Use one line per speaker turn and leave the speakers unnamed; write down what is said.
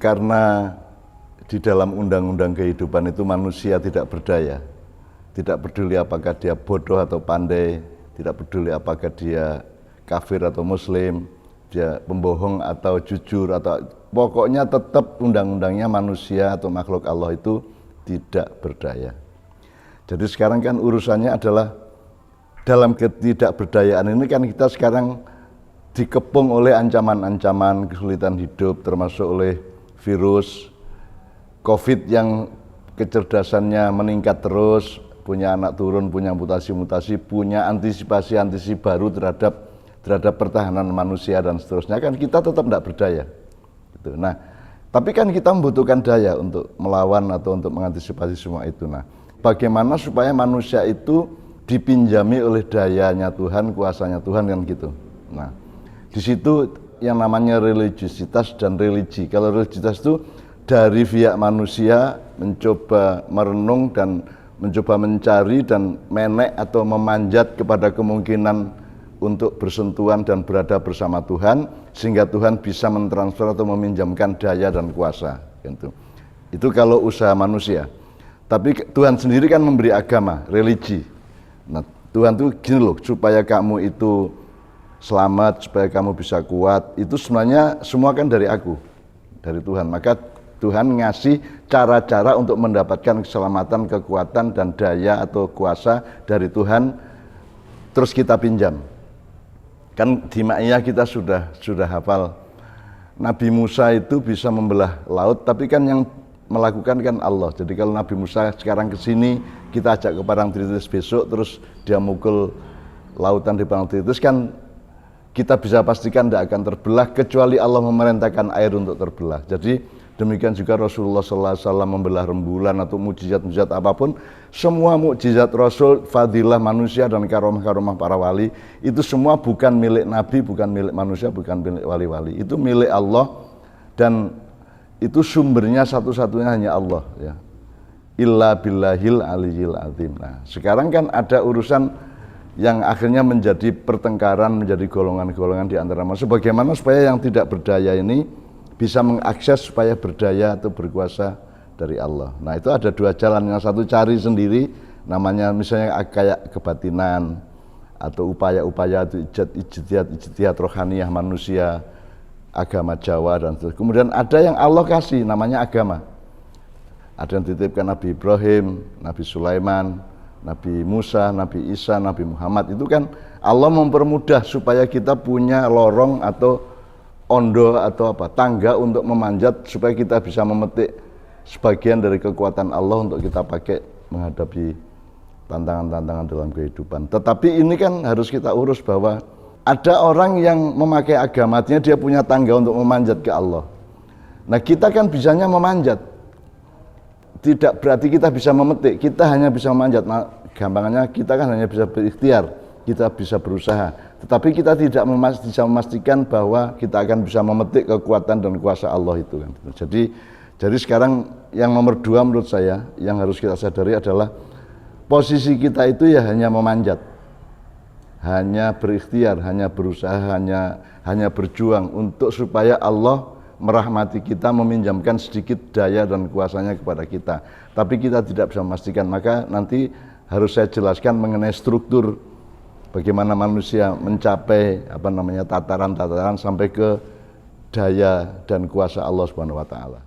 Karena di dalam undang-undang kehidupan itu manusia tidak berdaya, tidak peduli apakah dia bodoh atau pandai, tidak peduli apakah dia kafir atau muslim, dia pembohong atau jujur, atau pokoknya tetap undang-undangnya manusia atau makhluk Allah itu tidak berdaya. Jadi sekarang kan urusannya adalah dalam ketidakberdayaan ini kan kita sekarang dikepung oleh ancaman-ancaman kesulitan hidup, termasuk oleh virus COVID yang kecerdasannya meningkat terus, punya anak turun, punya mutasi-mutasi, punya antisipasi baru terhadap pertahanan manusia dan seterusnya, kan kita tetap tidak berdaya. Gitu. Nah, tapi kan kita membutuhkan daya untuk melawan atau untuk mengantisipasi semua itu. Nah, bagaimana supaya manusia itu dipinjami oleh dayanya Tuhan, kuasanya Tuhan, kan gitu. Nah, di situ yang namanya religiusitas dan religi. Kalau religiusitas itu dari pihak manusia mencoba merenung dan mencoba mencari dan menek atau memanjat kepada kemungkinan untuk bersentuhan dan berada bersama Tuhan, sehingga Tuhan bisa mentransfer atau meminjamkan daya dan kuasa. Gitu. Itu kalau usaha manusia. Tapi Tuhan sendiri kan memberi agama, religi. Nah, Tuhan tuh gini loh, supaya kamu itu selamat, supaya kamu bisa kuat, itu sebenarnya semua kan dari aku, dari Tuhan. Maka Tuhan ngasih cara-cara untuk mendapatkan keselamatan, kekuatan, dan daya atau kuasa dari Tuhan, terus kita pinjam. Kan di Ma'iyah kita sudah hafal, Nabi Musa itu bisa membelah laut, tapi kan yang melakukan kan Allah. Jadi kalau Nabi Musa sekarang ke sini, kita ajak ke Padang Tritis besok, terus dia mukul lautan di Padang Tritis, kan kita bisa pastikan tidak akan terbelah kecuali Allah memerintahkan air untuk terbelah. Jadi demikian juga Rasulullah SAW membelah rembulan atau mukjizat-mukjizat apapun, semua mukjizat Rasul, fadilah manusia dan karomah-karomah para wali, itu semua bukan milik Nabi, bukan milik manusia, bukan milik wali-wali. Itu milik Allah dan itu sumbernya satu-satunya hanya Allah. Ya. Illa billahil aliyyil azim. Nah, sekarang kan ada urusan yang akhirnya menjadi pertengkaran, menjadi golongan-golongan di antara manusia. Bagaimana supaya yang tidak berdaya ini bisa mengakses supaya berdaya atau berkuasa dari Allah. Nah, itu ada dua jalan. Yang satu cari sendiri, namanya misalnya kayak kebatinan atau upaya-upaya ijtihad rohaniyah manusia, agama Jawa dan seterusnya. Kemudian ada yang Allah kasih, namanya agama. Ada yang dititipkan Nabi Ibrahim, Nabi Sulaiman, Nabi Musa, Nabi Isa, Nabi Muhammad. Itu kan Allah mempermudah supaya kita punya lorong atau ondo atau tangga untuk memanjat, supaya kita bisa memetik sebagian dari kekuatan Allah untuk kita pakai menghadapi tantangan-tantangan dalam kehidupan. Tetapi ini kan harus kita urus bahwa ada orang yang memakai agama, artinya dia punya tangga untuk memanjat ke Allah. Nah, kita kan bisanya memanjat. Tidak berarti kita bisa memetik, kita hanya bisa memanjat. Nah, gampangannya kita kan hanya bisa berikhtiar, kita bisa berusaha. Tetapi kita tidak bisa memastikan bahwa kita akan bisa memetik kekuatan dan kuasa Allah itu kan. Jadi sekarang yang nomor 2 menurut saya yang harus kita sadari adalah posisi kita itu ya hanya memanjat, hanya berikhtiar, hanya berusaha, hanya berjuang untuk supaya Allah merahmati kita, meminjamkan sedikit daya dan kuasanya kepada kita. Tapi kita tidak bisa memastikan, maka nanti harus saya jelaskan mengenai struktur bagaimana manusia mencapai tataran-tataran sampai ke daya dan kuasa Allah Subhanahu wa taala.